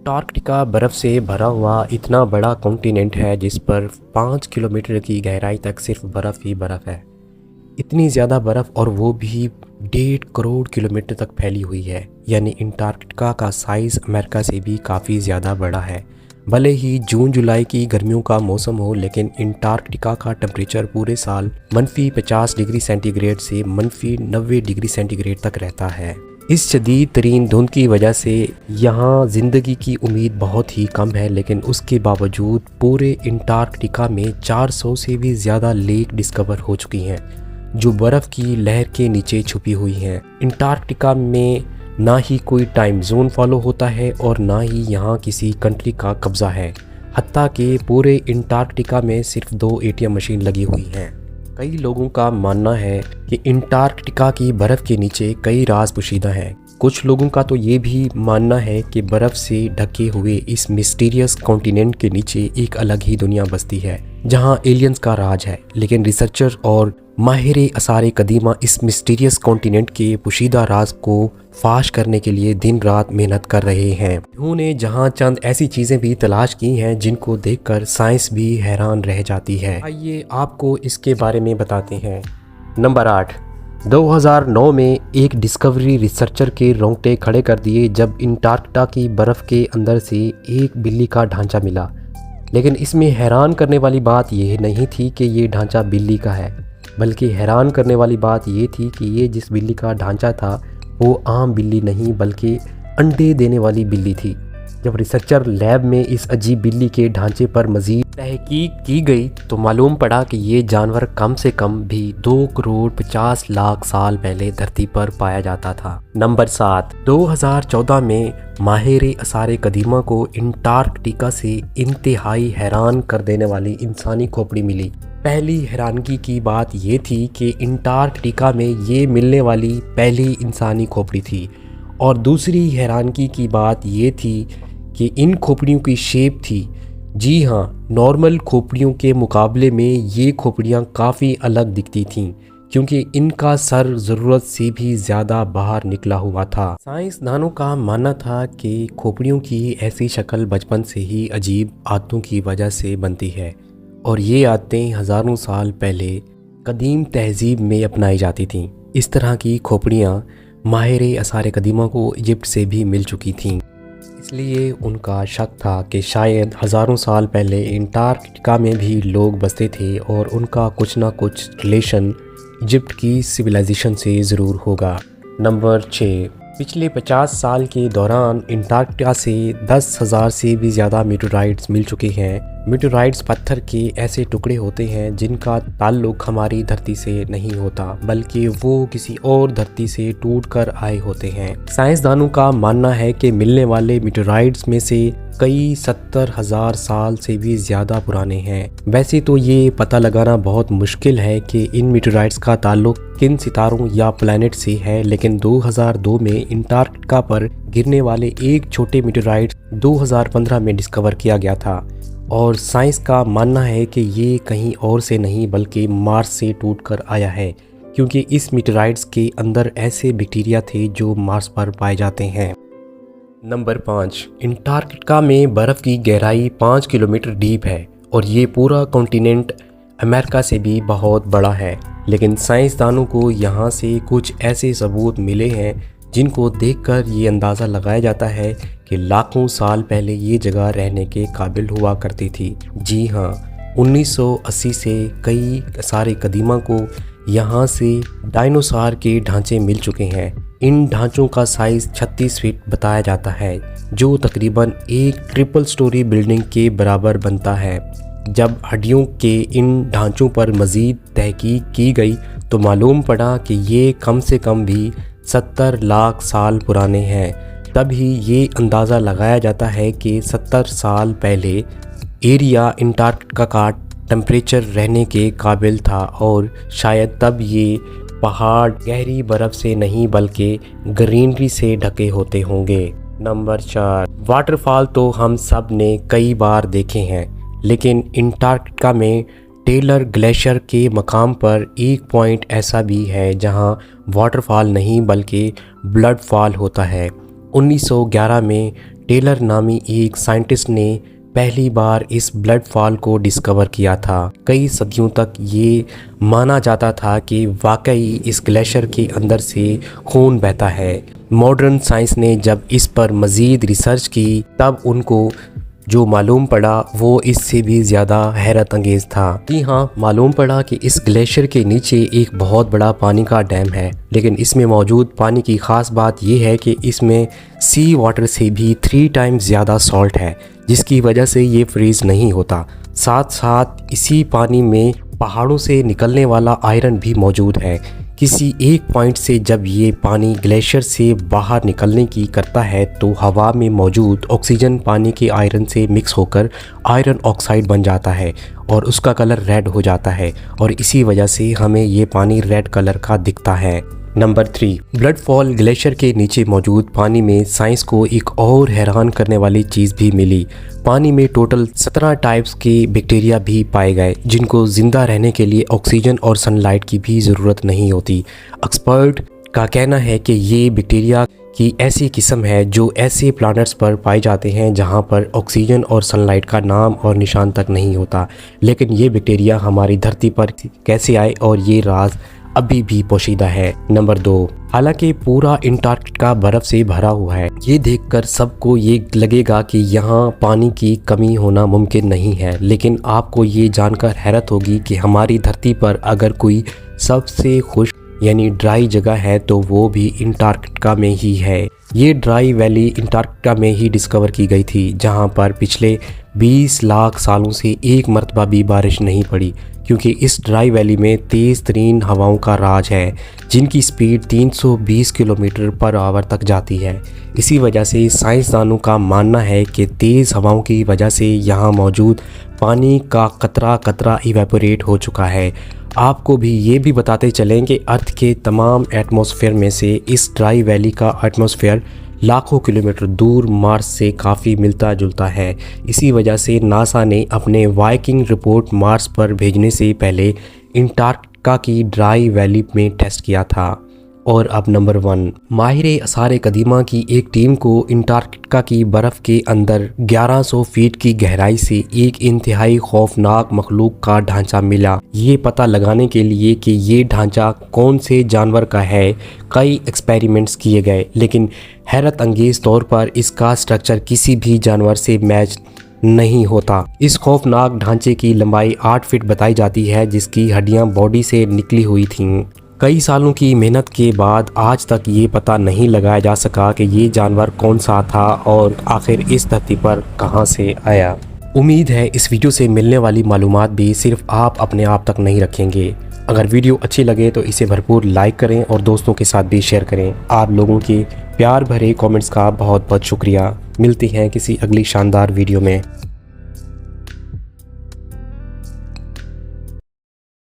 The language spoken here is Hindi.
अंटार्कटिका बर्फ़ से भरा हुआ इतना बड़ा कॉन्टिनेंट है जिस पर 5 किलोमीटर की गहराई तक सिर्फ बर्फ़ ही बर्फ़ है। इतनी ज़्यादा बर्फ़ और वो भी 1.5 करोड़ किलोमीटर तक फैली हुई है। यानी अंटार्कटिका का साइज़ अमेरिका से भी काफ़ी ज़्यादा बड़ा है। भले ही जून जुलाई की गर्मियों का मौसम हो, लेकिन अंटार्कटिका का टेम्परेचर पूरे साल -50 डिग्री सेंटीग्रेड से -90 डिग्री सेंटीग्रेड तक रहता है। इस शदीद तरीन धुंध की वजह से यहाँ ज़िंदगी की उम्मीद बहुत ही कम है, लेकिन उसके बावजूद पूरे अंटार्कटिका में 400 से भी ज़्यादा लेक डिस्कवर हो चुकी हैं जो बर्फ़ की लहर के नीचे छुपी हुई हैं। अंटार्कटिका में ना ही कोई टाइम जोन फॉलो होता है और ना ही यहाँ किसी कंट्री का कब्ज़ा है। हत्ता कि पूरे अंटार्कटिका में सिर्फ 2 ATM मशीन लगी हुई हैं। कई लोगों का मानना है कि अंटार्कटिका की बर्फ़ के नीचे कई राज पोशीदा हैं। कुछ लोगों का तो ये भी मानना है कि बर्फ़ से ढके हुए इस मिस्टीरियस कॉन्टिनेंट के नीचे एक अलग ही दुनिया बसती है जहां एलियंस का राज है। लेकिन रिसर्चर और माहिर आसार कदीमा इस मिस्टीरियस कॉन्टिनेंट के पोशीदा राज को फाश करने के लिए दिन रात मेहनत कर रहे हैं। उन्होंने जहां चंद ऐसी चीज़ें भी तलाश की हैं जिनको देखकर साइंस भी हैरान रह जाती है। आइए आपको इसके बारे में बताते हैं। नंबर 8, 2009 में एक डिस्कवरी रिसर्चर के रोंगटे खड़े कर दिए जब अंटार्कटिका की बर्फ़ के अंदर से एक बिल्ली का ढांचा मिला। लेकिन इसमें हैरान करने वाली बात यह नहीं थी कि ये ढांचा बिल्ली का है, बल्कि हैरान करने वाली बात ये थी कि ये जिस बिल्ली का ढांचा था वो आम बिल्ली नहीं बल्कि अंडे देने वाली बिल्ली थी। जब रिसर्चर लैब में इस अजीब बिल्ली के ढांचे पर मज़ीद तहकीक की गई तो मालूम पड़ा कि ये जानवर कम से कम भी 2,50,00,000 साल पहले धरती पर पाया जाता था। नंबर 7, 2014 में माहिर आसार कदीमा को अंटार्कटिका से इंतहाई हैरान कर देने वाली इंसानी खोपड़ी मिली। पहली हैरानगी की बात ये थी कि अंटार्कटिका में ये मिलने वाली पहली इंसानी खोपड़ी थी, और दूसरी हैरानगी की बात ये थी कि इन खोपड़ियों की शेप थी। जी हाँ, नॉर्मल खोपड़ियों के मुकाबले में ये खोपड़ियाँ काफ़ी अलग दिखती थीं क्योंकि इनका सर ज़रूरत से भी ज़्यादा बाहर निकला हुआ था। साइंसदानों का मानना था कि खोपड़ियों की ऐसी शक्ल बचपन से ही अजीब आदतों की वजह से बनती है और ये आदतें हज़ारों साल पहले कदीम तहजीब में अपनाई जाती थीं। इस तरह की खोपड़ियाँ माहिर आसार कदीमा को इजिप्ट से भी मिल चुकी थीं, इसलिए उनका शक था कि शायद हज़ारों साल पहले अंटार्कटिका में भी लोग बसते थे और उनका कुछ ना कुछ रिलेशन इजिप्ट की सिविलाइजेशन से ज़रूर होगा। नंबर 6, पिछले 50 साल के दौरान अंटार्कटिका से 10,000 से भी ज़्यादा मीटोराइट्स मिल चुके हैं। मीटोराइट्स पत्थर के ऐसे टुकड़े होते हैं जिनका ताल्लुक हमारी धरती से नहीं होता, बल्कि वो किसी और धरती से टूटकर आए होते हैं। साइंसदानों का मानना है कि मिलने वाले मीटोराइट्स में से कई 70,000 साल से भी ज़्यादा पुराने हैं। वैसे तो ये पता लगाना बहुत मुश्किल है कि इन मीटोराइट्स का ताल्लुक किन सितारों या प्लैनेट से है, लेकिन 2002 में अंटार्कटिका पर गिरने वाले एक छोटे मीटोराइट 2015 में डिस्कवर किया गया था, और साइंस का मानना है कि ये कहीं और से नहीं बल्कि मार्स से टूटकर आया है, क्योंकि इस मीटोराइट्स के अंदर ऐसे बैक्टीरिया थे जो मार्स पर पाए जाते हैं। नंबर 5, अंटार्कटिका में बर्फ़ की गहराई 5 किलोमीटर डीप है और ये पूरा कॉन्टिनेंट अमेरिका से भी बहुत बड़ा है। लेकिन साइंसदानों को यहाँ से कुछ ऐसे सबूत मिले हैं जिनको देखकर ये अंदाज़ा लगाया जाता है कि लाखों साल पहले ये जगह रहने के काबिल हुआ करती थी। जी हाँ, 1980 से कई आसार कदीमा को यहाँ से डायनासोर के ढांचे मिल चुके हैं। इन ढांचों का साइज़ 36 फीट बताया जाता है, जो तकरीबन एक ट्रिपल स्टोरी बिल्डिंग के बराबर बनता है। जब हड्डियों के इन ढांचों पर मज़ीद तहकीक की गई तो मालूम पड़ा कि ये कम से कम भी 70 लाख साल पुराने हैं। तभी ये अंदाज़ा लगाया जाता है कि 70 साल पहले एरिया अंटार्कटिका का टेम्परेचर रहने के काबिल था और शायद तब ये पहाड़ गहरी बर्फ़ से नहीं बल्कि ग्रीनरी से ढके होते होंगे। नंबर 4, वाटरफॉल तो हम सब ने कई बार देखे हैं, लेकिन अंटार्कटिका में टेलर ग्लेशियर के मकाम पर एक पॉइंट ऐसा भी है जहां वाटरफॉल नहीं बल्कि ब्लड फॉल होता है। 1911 में टेलर नामी एक साइंटिस्ट ने पहली बार इस ब्लड फॉल को डिस्कवर किया था। कई सदियों तक ये माना जाता था कि वाकई इस ग्लेशियर के अंदर से खून बहता है। मॉडर्न साइंस ने जब इस पर मज़ीद रिसर्च की तब उनको जो मालूम पड़ा वो इससे भी ज़्यादा हैरत अंगेज़ था। जी हाँ, मालूम पड़ा कि इस ग्लेशियर के नीचे एक बहुत बड़ा पानी का डैम है, लेकिन इसमें मौजूद पानी की ख़ास बात यह है कि इसमें सी वाटर से भी 3 टाइम्स ज़्यादा सॉल्ट है, जिसकी वजह से ये फ्रीज़ नहीं होता। साथ साथ इसी पानी में पहाड़ों से निकलने वाला आयरन भी मौजूद है। किसी एक पॉइंट से जब ये पानी ग्लेशियर से बाहर निकलने की करता है तो हवा में मौजूद ऑक्सीजन पानी के आयरन से मिक्स होकर आयरन ऑक्साइड बन जाता है और उसका कलर रेड हो जाता है और इसी वजह से हमें ये पानी रेड कलर का दिखता है। नंबर 3, ब्लड फॉल ग्लेशियर के नीचे मौजूद पानी में साइंस को एक और हैरान करने वाली चीज़ भी मिली। पानी में टोटल 17 टाइप्स के बैक्टीरिया भी पाए गए जिनको ज़िंदा रहने के लिए ऑक्सीजन और सनलाइट की भी ज़रूरत नहीं होती। एक्सपर्ट का कहना है कि ये बैक्टीरिया की ऐसी किस्म है जो ऐसे प्लैनेट्स पर पाए जाते हैं जहां पर ऑक्सीजन और सनलाइट का नाम और निशान तक नहीं होता। लेकिन ये बैक्टीरिया हमारी धरती पर कैसे आए और ये राज अभी भी पोशीदा है। नंबर 2, हालांकि पूरा अंटार्कटिका बर्फ़ से भरा हुआ है, ये देखकर सबको ये लगेगा कि यहाँ पानी की कमी होना मुमकिन नहीं है, लेकिन आपको ये जानकर हैरत होगी कि हमारी धरती पर अगर कोई सबसे खुश्क यानी ड्राई जगह है तो वो भी अंटार्कटिका में ही है। ये ड्राई वैली अंटार्कटिका में ही डिस्कवर की गई थी, जहाँ पर पिछले 20 लाख सालों से एक मरतबा भी बारिश नहीं पड़ी, क्योंकि इस ड्राई वैली में तेज़ तरीन हवाओं का राज है जिनकी स्पीड 320 किलोमीटर पर आवर तक जाती है। इसी वजह से साइंसदानों का मानना है कि तेज़ हवाओं की वजह से यहाँ मौजूद पानी का कतरा कतरा इवेपोरेट हो चुका है। आपको भी ये भी बताते चलें कि अर्थ के तमाम एटमॉस्फेयर में से इस ड्राई वैली का एटमॉस्फेयर लाखों किलोमीटर दूर मार्स से काफ़ी मिलता जुलता है। इसी वजह से नासा ने अपने वाइकिंग रिपोर्ट मार्स पर भेजने से पहले अंटार्कटिका की ड्राई वैली में टेस्ट किया था। और अब नंबर 1, माहिर आसार कदीमा की एक टीम को अंटार्कटिका की बर्फ़ के अंदर 1100 फीट की गहराई से एक इंतहाई खौफनाक मखलूक का ढांचा मिला। ये पता लगाने के लिए कि ये ढांचा कौन से जानवर का है, कई एक्सपेरिमेंट्स किए गए, लेकिन हैरत अंगेज़ तौर पर इसका स्ट्रक्चर किसी भी जानवर से मैच नहीं होता। इस खौफनाक ढांचे की लंबाई 8 फीट बताई जाती है, जिसकी हड्डियां बॉडी से निकली हुई थीं। कई सालों की मेहनत के बाद आज तक ये पता नहीं लगाया जा सका कि ये जानवर कौन सा था और आखिर इस धरती पर कहां से आया। उम्मीद है इस वीडियो से मिलने वाली मालूमात भी सिर्फ आप अपने आप तक नहीं रखेंगे। अगर वीडियो अच्छी लगे तो इसे भरपूर लाइक करें और दोस्तों के साथ भी शेयर करें। आप लोगों के प्यार भरे कमेंट्स का बहुत बहुत शुक्रिया। मिलती हैं किसी अगली शानदार वीडियो में।